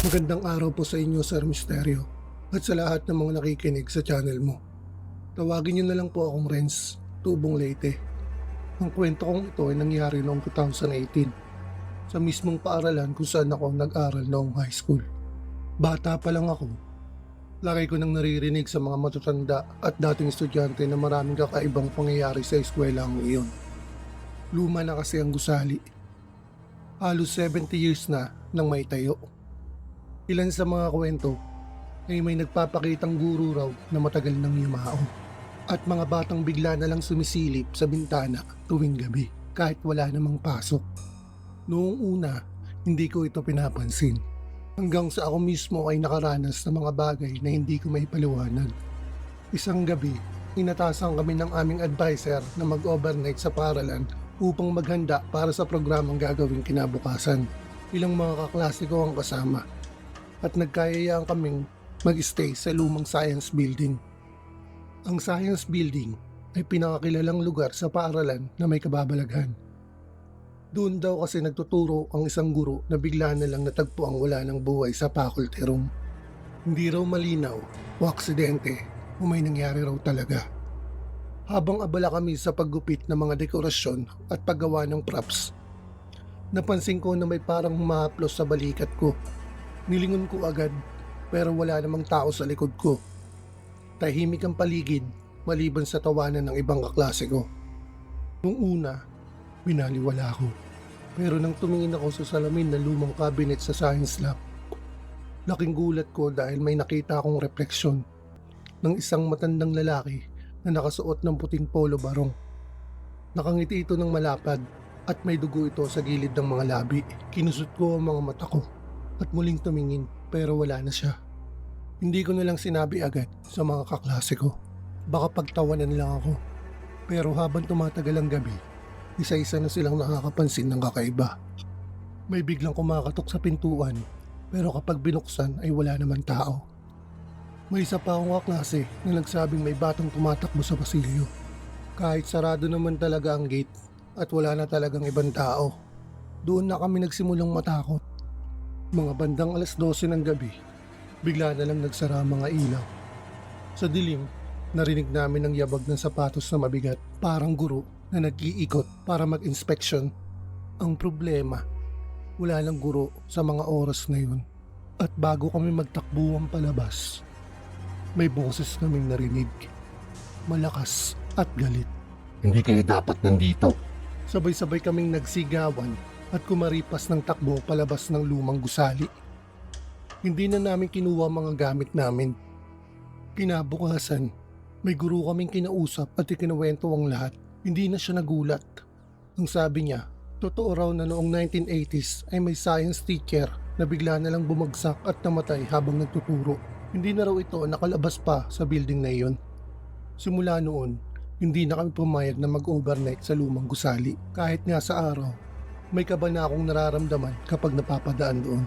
Magandang araw po sa inyo, Sir Misterio, at sa lahat ng mga nakikinig sa channel mo. Tawagin niyo na lang po akong Renz, Tubong Leyte. Ang kwento kong ito ay nangyari noong 2018 sa mismong paaralan kung saan ako nag-aral noong high school. Bata pa lang ako, laki ko nang naririnig sa mga matatanda at dating estudyante na maraming kakaibang pangyayari sa eskwelahan iyon. Luma na kasi ang gusali. Halos 70 years na nang may tayo. Ilan sa mga kwento ay may nagpapakitang guro raw na matagal nang yumao at mga batang bigla na lang sumisilip sa bintana tuwing gabi kahit wala namang pasok. Noong una, hindi ko ito pinapansin hanggang sa ako mismo ay nakaranas ng mga bagay na hindi ko maipaliwanag. Isang gabi, inatasan kami ng aming advisor na mag-overnight sa paaralan upang maghanda para sa programang gagawing kinabukasan. Ilang mga kaklase ko ang kasama at nagkayayaan kaming mag-stay sa lumang science building. Ang science building ay pinakakilalang lugar sa paaralan na may kababalaghan. Doon daw kasi nagtuturo ang isang guro na bigla na lang natagpo ang wala ng buhay sa faculty room. Hindi raw malinaw o aksidente o may nangyari raw talaga. Habang abala kami sa paggupit ng mga dekorasyon at paggawa ng props, napansin ko na may parang humahaplos sa balikat ko. Nilingon ko agad pero wala namang tao sa likod ko. Tahimik ang paligid maliban sa tawanan ng ibang kaklase ko. Nung una, binaliwala ako. Pero nang tumingin ako sa salamin na lumang cabinet sa science lab, laking gulat ko dahil may nakita akong refleksyon ng isang matandang lalaki na nakasuot ng puting polo barong. Nakangiti ito ng malapad at may dugo ito sa gilid ng mga labi. Kinusot ko ang mga mata ko at muling tumingin pero wala na siya. Hindi ko na lang sinabi agad sa mga kaklase ko. Baka pagtawanan lang ako. Pero habang tumatagal ang gabi, isa-isa na silang nakakapansin ng kakaiba. May biglang kumakatok sa pintuan pero kapag binuksan ay wala naman tao. May isa pa akong kaklase na nagsabing may batang tumatakbo sa pasilyo. Kahit sarado naman talaga ang gate at wala na talagang ibang tao, doon na kami nagsimulang matakot. Mga bandang 12:00 ng gabi, bigla na lang nagsara ang mga ilaw. Sa dilim, narinig namin ang yabag ng sapatos na mabigat, parang guro na nag-iikot para mag-inspection. Ang problema, wala lang guro sa mga oras na yun. At bago kami magtakbuhan palabas, may boses kaming narinig. Malakas at galit. Hindi kayo dapat nandito. Sabay-sabay kaming nagsigawan at kumaripas ng takbo palabas ng lumang gusali. Hindi na namin kinuha mga gamit namin. Kinabukasan, may guro kaming kinausap at ikinuwento ang lahat. Hindi na siya nagulat. Ang sabi niya, totoo raw na noong 1980s ay may science teacher na bigla na lang bumagsak at namatay habang nagtuturo. Hindi na raw ito nakalabas pa sa building na iyon. Simula noon, hindi na kami pumayag na mag-overnight sa lumang gusali. Kahit nga sa araw, may kaba na akong nararamdaman kapag napapadaan doon.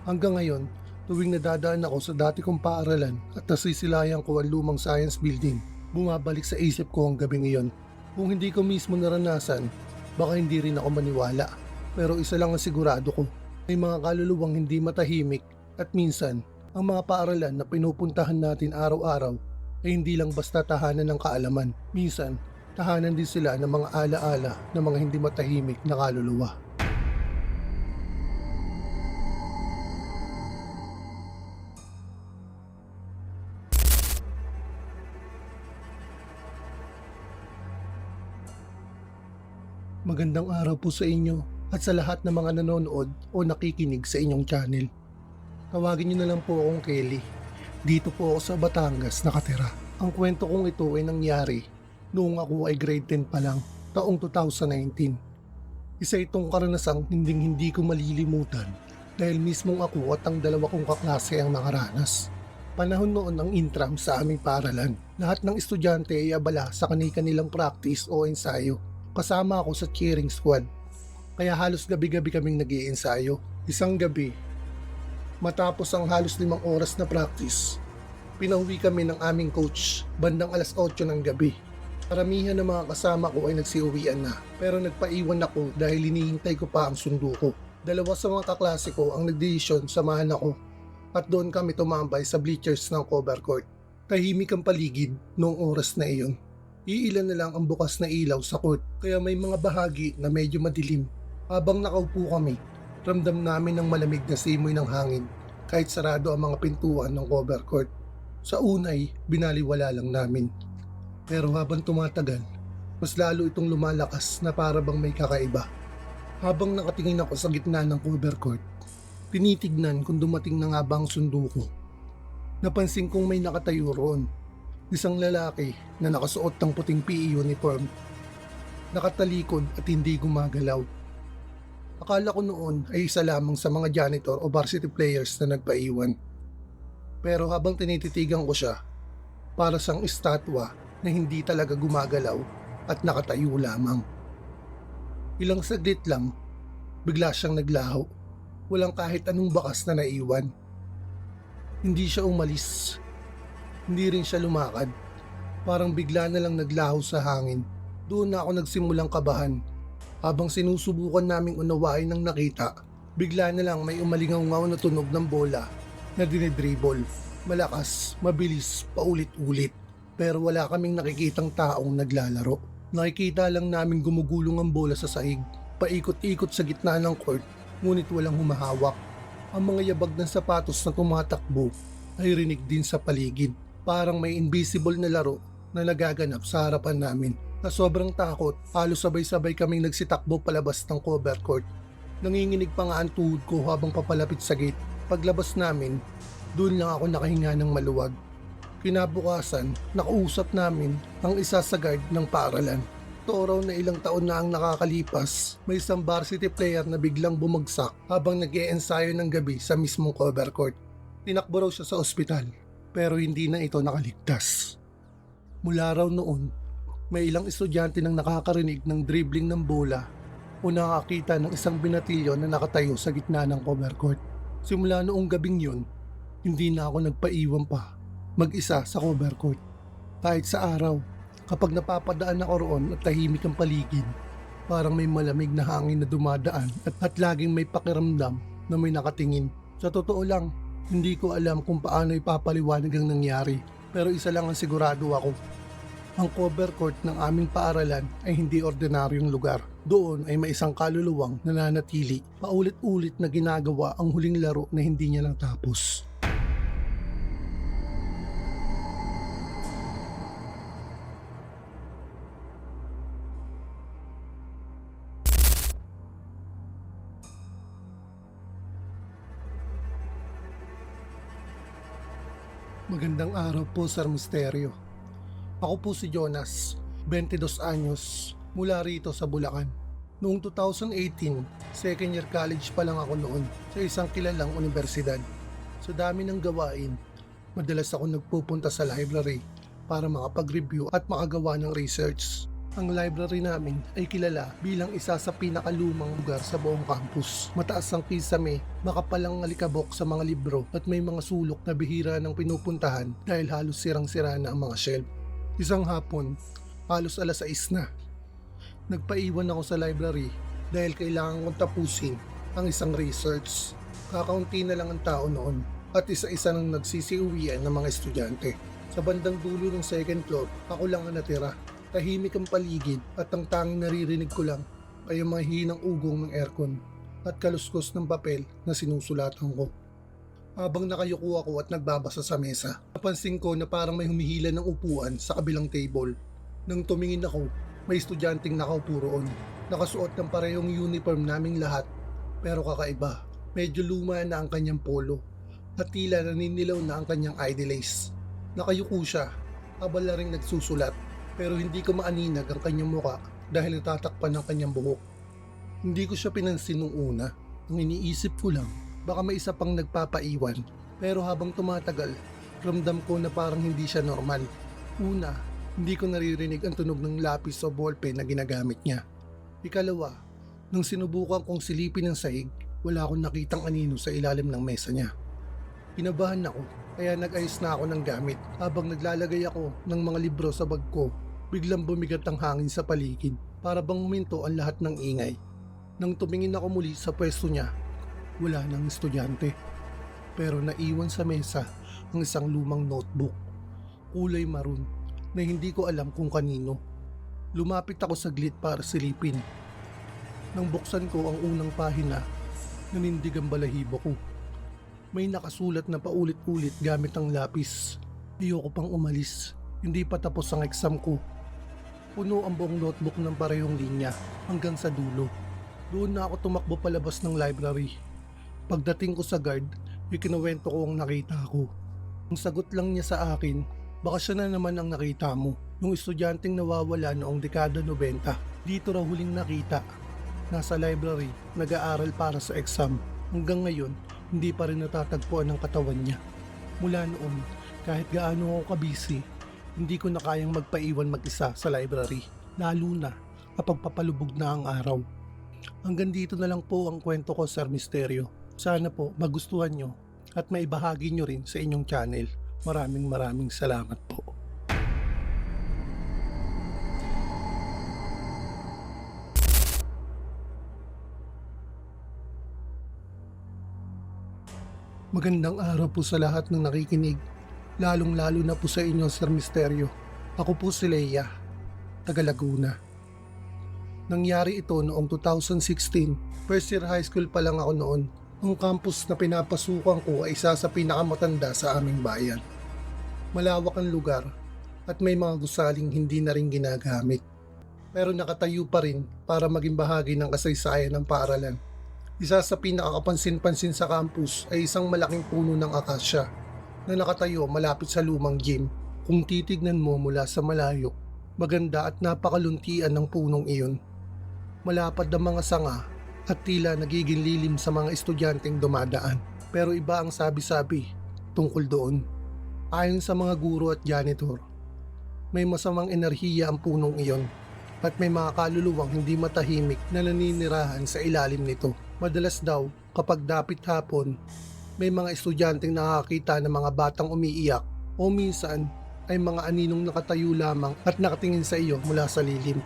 Hanggang ngayon, tuwing nadadaan ako sa dati kong paaralan at nasisilayan ko ang lumang science building, bumabalik sa isip ko ang gabing iyon. Kung hindi ko mismo naranasan, baka hindi rin ako maniwala. Pero isa lang ang sigurado ko, may mga kaluluwang hindi matahimik at minsan, ang mga paaralan na pinupuntahan natin araw-araw ay hindi lang basta tahanan ng kaalaman. Minsan, tahanan din sila ng mga alaala ng mga hindi matahimik na kaluluwa. Magandang araw po sa inyo at sa lahat ng mga nanonood o nakikinig sa inyong channel. Tawagin niyo na lang po akong Kelly. Dito po ako sa Batangas nakatira. Ang kwento kong ito ay nangyari noong ako ay grade 10 pa lang, taong 2019. Isa itong karanasang hindi ko malilimutan dahil mismong ako at ang dalawa kong kaklase ang nakaranas. Panahon noon ang intram sa aming paaralan. Lahat ng estudyante ay abala sa kani-kanilang practice o ensayo. Kasama ako sa cheering squad. Kaya halos gabi-gabi kaming nag-iensayo. Isang gabi, matapos ang halos 5 oras na practice, pinauwi kami ng aming coach bandang 8:00 ng gabi. Karamihan ng mga kasama ko ay nagsiuwian na pero nagpaiwan ako dahil hinihintay ko pa ang sundo ko. Dalawa sa mga kaklase ko ang nagdesisyon samahan ako at doon kami tumambay sa bleachers ng cover court. Tahimik ang paligid noong oras na iyon. Iilan na lang ang bukas na ilaw sa court kaya may mga bahagi na medyo madilim. Habang nakaupo kami, ramdam namin ang malamig na simoy ng hangin kahit sarado ang mga pintuan ng cover court. Sa unay, binaliwala lang namin. Pero habang tumatagal, mas lalo itong lumalakas na para bang may kakaiba. Habang nakatingin ako sa gitna ng cover court, tinitignan kung dumating na nga ba ang sundo ko. Napansin kong may nakatayo roon. Isang lalaki na nakasuot ng puting PE uniform. Nakatalikod at hindi gumagalaw. Akala ko noon ay isa lamang sa mga janitor o varsity players na nagpaiwan. Pero habang tinititigan ko siya, para siyang estatwa na hindi talaga gumagalaw at nakatayo lamang. Ilang saglit lang, bigla siyang naglaho. Walang kahit anong bakas na naiwan. Hindi siya umalis. Hindi rin siya lumakad. Parang bigla na lang naglaho sa hangin. Doon na ako nagsimulang kabahan. Habang sinusubukan naming unawain ng nakita, bigla na lang may umalingaw-ngaw na tunog ng bola na dinidribble. Malakas, mabilis, paulit-ulit. Pero wala kaming nakikitang taong naglalaro. Nakikita lang namin gumugulong ang bola sa sahig, paikot-ikot sa gitna ng court, ngunit walang humahawak. Ang mga yabag ng sapatos na tumatakbo ay rinig din sa paligid. Parang may invisible na laro na nagaganap sa harapan namin. Na sobrang takot, halos sabay-sabay kaming nagsitakbo palabas ng cover court. Nanginginig pa nga ang tuhod ko habang papalapit sa gate. Paglabas namin, doon lang ako nakahinga ng maluwag. Kinabukasan, nakausap namin ang isa sa guard ng paaralan. Ito raw na ilang taon na ang nakakalipas, may isang varsity player na biglang bumagsak habang nag-e-ensayo ng gabi sa mismong cover court. Tinakbo raw siya sa ospital, pero hindi na ito nakaligtas. Mula raw noon, may ilang estudyante nang nakakarinig ng dribbling ng bola o nakakita ng isang binatilyo na nakatayo sa gitna ng cover court. Simula noong gabing yun, hindi na ako nagpaiwan pa mag-isa sa cover court. Kahit sa araw, kapag napapadaan ako roon at tahimik ang paligid, parang may malamig na hangin na dumadaan at laging may pakiramdam na may nakatingin. Sa totoo lang, hindi ko alam kung paano ipapaliwanag ang nangyari, pero isa lang ang sigurado ako. Ang cover court ng aming paaralan ay hindi ordinaryong lugar. Doon ay may isang kaluluwang nananatili, paulit-ulit na ginagawa ang huling laro na hindi niya natapos. Magandang araw po, Sir Misterio. Ako po si Jonas, 22 anyos, mula rito sa Bulacan. Noong 2018, second year college pa lang ako noon sa isang kilalang universidad. Sa dami ng gawain, madalas ako nagpupunta sa library para makapag-review at makagawa ng research. Ang library namin ay kilala bilang isa sa pinakalumang lugar sa buong campus. Mataas ang kisame, makapalang alikabok sa mga libro at may mga sulok na bihira ng pinupuntahan dahil halos sirang-sira na ang mga shelf. Isang hapon, halos alas 6 na. Nagpaiwan ako sa library dahil kailangan kong tapusin ang isang research. Kakaunti na lang ang tao noon at isa-isa nang nagsisiuwian ng mga estudyante. Sa bandang dulo ng second floor, ako lang ang natira. Tahimik ang paligid at ang tanging naririnig ko lang ay ang mga hinang ugong ng aircon at kaluskos ng papel na sinusulatan ko. Habang nakayuko ako at nagbabasa sa mesa, napansin ko na parang may humihila ng upuan sa kabilang table. Nang tumingin ako, may estudyanteng nakaupo roon. Nakasuot ng parehong uniform naming lahat, pero kakaiba. Medyo luma na ang kanyang polo at tila naninilaw na ang kanyang ID lace. Nakayuko siya, abala ring nagsusulat. Pero hindi ko maaninag ang kanyang muka dahil natatakpan ng kanyang buhok. Hindi ko siya pinansin nung una. Ang iniisip ko lang, baka may isa pang nagpapaiwan. Pero habang tumatagal, ramdam ko na parang hindi siya normal. Una, hindi ko naririnig ang tunog ng lapis o ballpen na ginagamit niya. Ikalawa, nang sinubukan kong silipin ang sahig, wala akong nakitang anino sa ilalim ng mesa niya. Kinabahan ako, kaya nag-ayos na ako ng gamit. Habang naglalagay ako ng mga libro sa bag ko, biglang bumigat ang hangin sa paligid para bang huminto ang lahat ng ingay. Nang tumingin ako muli sa pwesto niya, wala nang estudyante. Pero naiwan sa mesa ang isang lumang notebook, kulay maroon, na hindi ko alam kung kanino. Lumapit ako saglit para silipin. Nang buksan ko ang unang pahina, nanindig ang balahibo ko. May nakasulat na paulit-ulit gamit ang lapis. Ayoko pang umalis. Hindi pa tapos ang exam ko. Puno ang buong notebook ng parehong linya hanggang sa dulo. Doon na ako tumakbo palabas ng library. Pagdating ko sa guard, ikinuwento ko ang nakita ko. Ang sagot lang niya sa akin, baka siya na naman ang nakita mo. Yung estudyanteng nawawala noong dekada 90. Dito raw huling nakita. Nasa library, nag-aaral para sa exam. Hanggang ngayon, hindi pa rin natatagpuan ang katawan niya. Mula noon, kahit gaano ako kabisi, hindi ko na kayang magpaiwan mag-isa sa library. Lalo na kapag papalubog na ang araw. Hanggang dito na lang po ang kwento ko, Sir Misterio. Sana po magustuhan nyo at maibahagi nyo rin sa inyong channel. Maraming salamat po. Magandang araw po sa lahat ng nakikinig, lalong-lalo na po sa inyo, Sir Misterio. Ako po si Leia, taga Laguna. Nangyari ito noong 2016, first year high school pa lang ako noon. Ang campus na pinapasukan ko ay isa sa pinakamatanda sa aming bayan. Malawak ang lugar at may mga gusaling hindi na rin ginagamit. Pero nakatayo pa rin para maging bahagi ng kasaysayan ng paaralan. Isa sa pinakakapansin-pansin sa campus ay isang malaking puno ng akasya na nakatayo malapit sa lumang gym. Kung titignan mo mula sa malayo, maganda at napakaluntian ng punong iyon. Malapad ang mga sanga at tila nagiging lilim sa mga estudyanteng dumadaan. Pero iba ang sabi-sabi tungkol doon. Ayon sa mga guro at janitor, may masamang enerhiya ang punong iyon at may mga kaluluwang hindi matahimik na naninirahan sa ilalim nito. Madalas daw, kapag dapit hapon, may mga estudyanteng nakakita ng mga batang umiiyak o minsan ay mga aninong nakatayo lamang at nakatingin sa iyo mula sa lilim.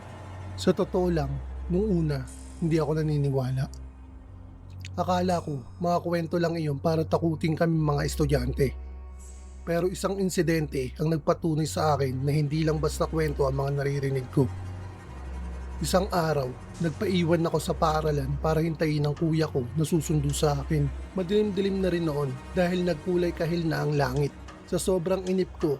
Sa totoo lang, nung una, hindi ako naniniwala. Akala ko, mga kwento lang iyon para takutin kami mga estudyante. Pero isang insidente ang nagpatunay sa akin na hindi lang basta kwento ang mga naririnig ko. Isang araw, nagpaiwan ako sa paaralan para hintayin ang kuya ko na susundo sa akin. Madilim-dilim na rin noon dahil nagkulay kahil na ang langit. Sa sobrang inip ko,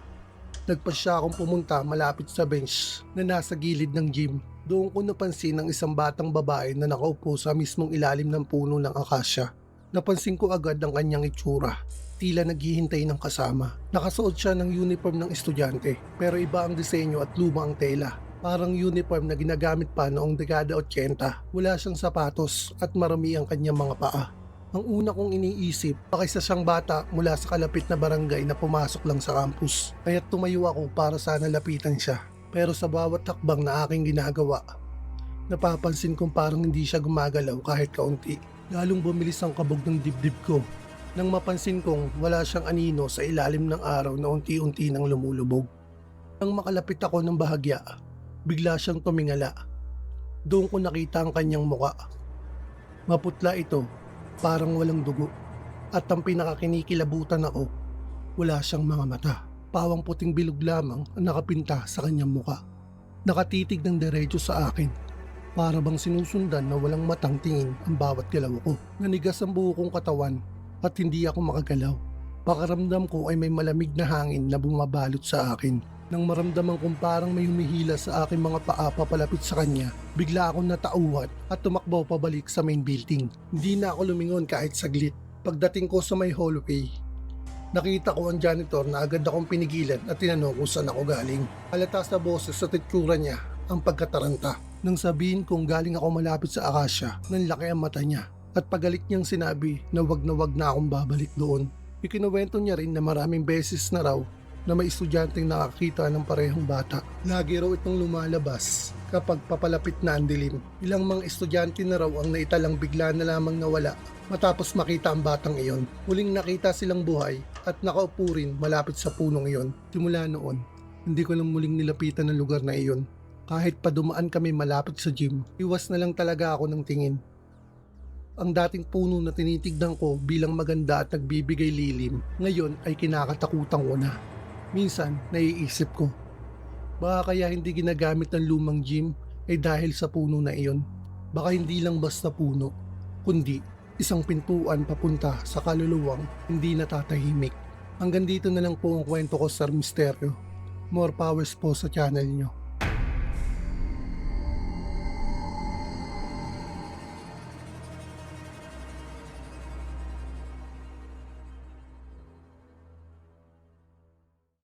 nagpasya akong pumunta malapit sa bench na nasa gilid ng gym. Doon ko napansin ang isang batang babae na nakaupo sa mismong ilalim ng puno ng akasya. Napansin ko agad ang kanyang itsura. Tila naghihintay ng kasama. Nakasuot siya ng uniform ng estudyante pero iba ang disenyo at luma ang tela. Parang uniform na ginagamit pa noong dekada 80. Wala siyang sapatos at marami ang kanyang mga paa. Ang una kong iniisip, baka isa siyang bata mula sa kalapit na barangay na pumasok lang sa campus. Kaya tumayo ako para sana lapitan siya. Pero sa bawat hakbang na aking ginagawa, napapansin kong parang hindi siya gumagalaw kahit kaunti. Lalong bumilis ang kabog ng dibdib ko nang mapansin kong wala siyang anino sa ilalim ng araw na unti-unti nang lumulubog. Nang makalapit ako ng bahagya, bigla siyang tumingala. Doon ko nakita ang kanyang muka. Maputla ito, parang walang dugo. At ang pinakakinikilabutan ako, wala siyang mga mata. Pawang puting bilog lamang ang nakapinta sa kanyang muka. Nakatitig ng diretso sa akin. Para bang sinusundan na walang matang tingin ang bawat galaw ko. Nanigas ang buo kong katawan at hindi ako makagalaw. Pakaramdam ko ay may malamig na hangin na bumabalot sa akin. Nang maramdaman kong parang may humihila sa aking mga paa papalapit sa kanya, bigla akong natauhan at tumakbo pabalik sa main building. Hindi na ako lumingon kahit saglit. Pagdating ko sa may hallway, nakita ko ang janitor na agad akong pinigilan at tinanong kung saan ako galing. Halata sa boses at itsura niya ang pagkataranta. Nang sabihin kong galing ako malapit sa akasya, nanlaki ang mata niya at pagalit niyang sinabi na wag na akong babalik doon. Ikinuwento niya rin na maraming beses na raw na may estudyanteng nakakita ng parehong bata. Lagi raw itong lumalabas kapag papalapit na ang dilim. Ilang mga estudyante na raw ang naitalang bigla na lamang nawala matapos makita ang batang iyon. Muling nakita silang buhay at nakaupo rin malapit sa punong iyon. Simula noon, hindi ko lang muling nilapitan ang lugar na iyon. Kahit pa dumaan kami malapit sa gym, iwas na lang talaga ako ng tingin. Ang dating puno na tinitignan ko bilang maganda at nagbibigay lilim, ngayon ay kinakatakutan ko na. Minsan, naiisip ko, baka kaya hindi ginagamit ng lumang gym ay dahil sa puno na iyon. Baka hindi lang basta puno, kundi isang pintuan papunta sa kaluluwang hindi natatahimik. Hanggang dito na lang po ang kwento ko, Sir Misteryo. More powers po sa channel nyo.